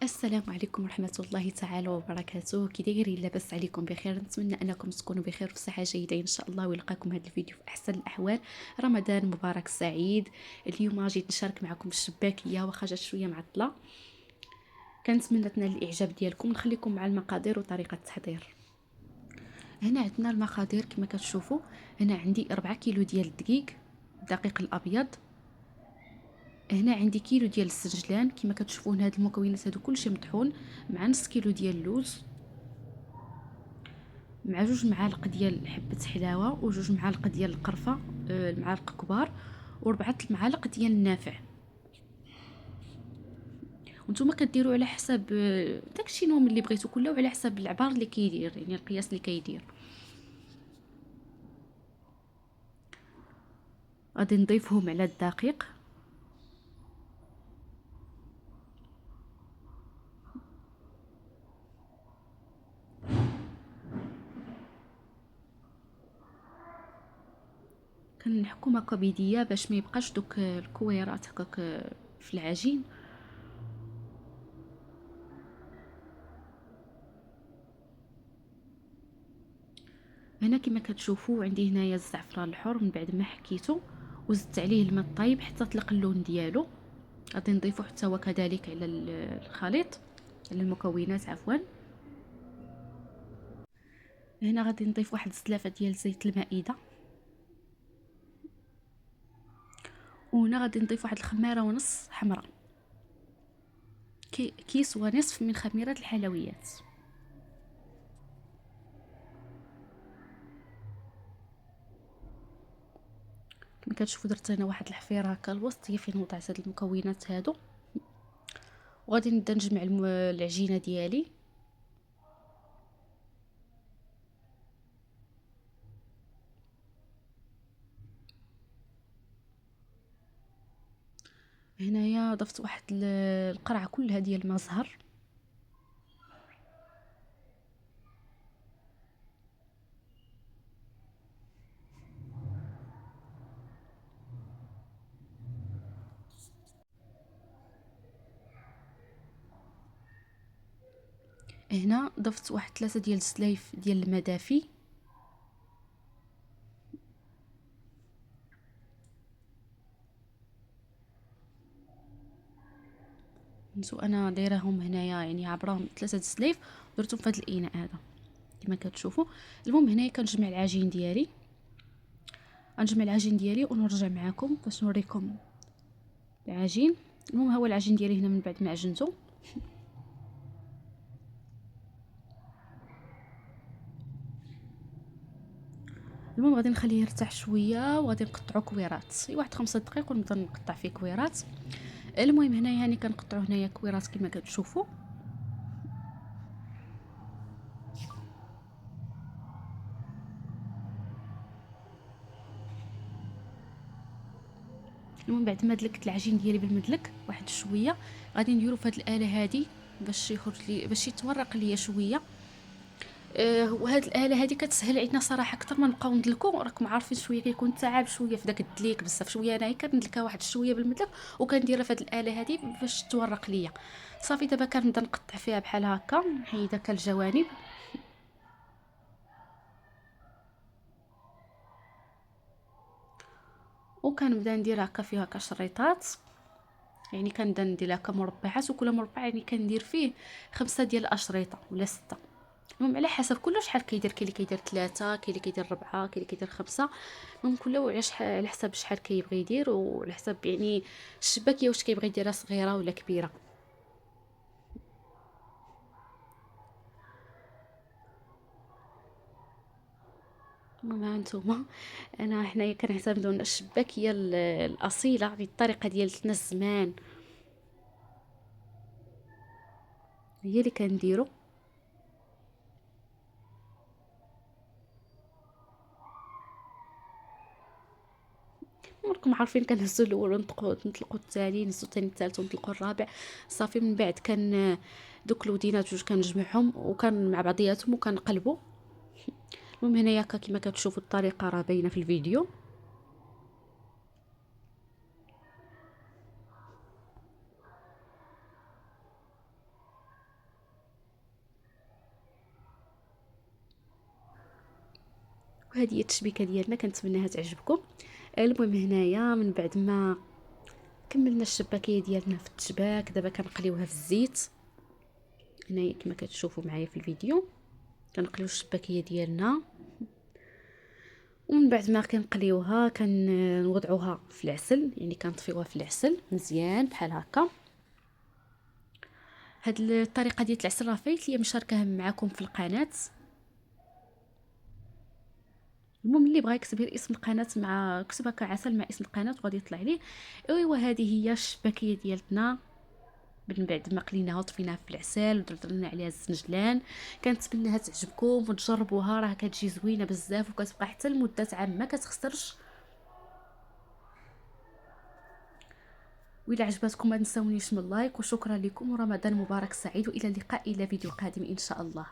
السلام عليكم ورحمة الله تعالى وبركاته. كي دايرين؟ لاباس عليكم بخير؟ نتمنى انكم تكونوا بخير وفي صحة جيدة ان شاء الله، ويلقاكم هذا الفيديو في احسن الاحوال. رمضان مبارك سعيد. اليوم جيت نشارك معكم الشباكية، واخا جات شوية معطلة. كنتمنى تنال الاعجاب ديالكم. نخليكم مع المقادير وطريقة التحضير. هنا عندنا المقادير كما كتشوفوا. هنا عندي 4 كيلو ديال الدقيق الابيض. هنا عندي كيلو ديال السنجلان كما كتشوفوا. هاد المكونات هادو كلشي مطحون، مع نص كيلو ديال اللوز، مع 2 معالق ديال حبه حلاوه، و2 معالق ديال القرفه، المعالق كبار، و4 المعالق ديال النافع. وانتم كديروا على حساب داكشي نوم اللي بغيتو كله، وعلى حساب العبار اللي كيدير، يعني القياس اللي كيدير. غادي نضيفهم على الدقيق. كنحكم هكا بيديا باش ما يبقاش دوك الكويرات هكاك في العجين. هنا كما كتشوفوا عندي هنايا الزعفران الحر من بعد ما حكيته، وزدت عليه الماء الطايب حتى طلق اللون ديالو. غادي نضيفو حتى هو كذلك على الخليط، على المكونات عفوا. هنا غادي نضيف واحد الزلافه ديال زيت المائده، وهنا غادي نضيف واحد الخماره ونص حمراء، كيس ونصف من خميره الحلويات. كما كتشوفوا درت هنا واحد الحفيره هكا الوسط، هي فين وضعت هاد المكونات هادو. وغادي نبدا نجمع العجينه ديالي. هنايا ضفت واحد القرعه كلها ديال الماء زهر. هنا ضفت واحد 3 ديال السلايف ديال الماء دافي. نسو انا دايرهم هنايا يعني عبرهم 3 سلايف، درتهم في هذا الاناء هذا كما كتشوفوا. المهم هنايا كنجمع العجين ديالي. غنجمع العجين ديالي ونرجع معكم باش نوريكم العجين. المهم هو العجين ديالي هنا من بعد ما عجنته. المهم غادي نخليه يرتاح شويه، وغادي نقطعو كويرات، واحد 5 دقائق ونبدا نقطع فيه كويرات. المهم هنايا يعني كنقطعو هنايا كويرات كما كتشوفوا. المهم بعد ما دلكت العجين ديالي بالمدلك واحد شويه، غادي نديرو في هذه الاله هذه باش يخرج لي، باش يتورق ليا شويه. وهاد الاله هذه كتسهل علينا صراحه اكثر ما نبقاو ندلكو. راكم عارفين شويه كيكون تعب شويه في داك الدليك بزاف. شويه انايا كندلكها واحد شويه بالمدلك، وكنديرها في هاد الاله هذه باش تورق ليا. صافي دابا كنبدا نقطع فيها بحال هكا، نحيد هكا الجوانب. وكنبدا ندير هكا فيها هكا شريطات، يعني كنبدا ندير هكا مربعات، وكل مربع يعني كندير فيه 5 ديال الاشرطه ولا 6. المهم على حسب كله شحال كيدير. كاين اللي كيدير 3، كاين اللي كيدير 4، كاين اللي كيدير 5. المهم كله على شحال، على حسب شحال كيبغي يدير، وعلى حسب يعني الشباكيه واش كيبغي يديرها صغيره ولا كبيره. المهم ها نتوما، انا حنايا كنعتمدوا الشباكيه الاصيله، يعني الطريقه ديالتنا الزمان هي اللي كنديروا. راكم عارفين كنهزوا الاول ونطلقوا الثاني، نهزوا الثاني الثالث ونطلقوا الرابع. صافي من بعد كان دوك الودينات جوج كنجمعهم وكان مع بعضياتهم وكنقلبوا. المهم هنايا هكا كما كتشوفوا الطريقه راه باينه في الفيديو. وهذه هي التشبيكه ديالنا، كنتمنىها تعجبكم. المهم هنايا من بعد ما كملنا الشباكيه ديالنا في التشباك، دابا كنقليوها في الزيت. هنايا كما كتشوفوا معايا في الفيديو كنقليو الشباكيه ديالنا، ومن بعد ما كنقليوها كنوضعوها في العسل، يعني كنطفيوها في العسل مزيان بحال هكا. هاد الطريقه ديال العسل راه فايت ليا مشاركاها معكم في القناه. المهم اللي بغى يكتب غير اسم القناه، مع كتب هكا عسل مع اسم القناه وغادي يطلع ليه. ايوا هذه هي الشباكيه ديالتنا من بعد ما قليناها وطفيناها في العسل ودرنا عليها الزنجلان. كنتمنىها تعجبكم وتجربوها، راه كتجي زوينه بزاف وكتبقى حتى لمده عام ما كتخسرش. وإلا عجبتكم ما تنسونيش من اللايك، وشكرا لكم ورمضان مبارك سعيد، والى اللقاء الى فيديو قادم ان شاء الله.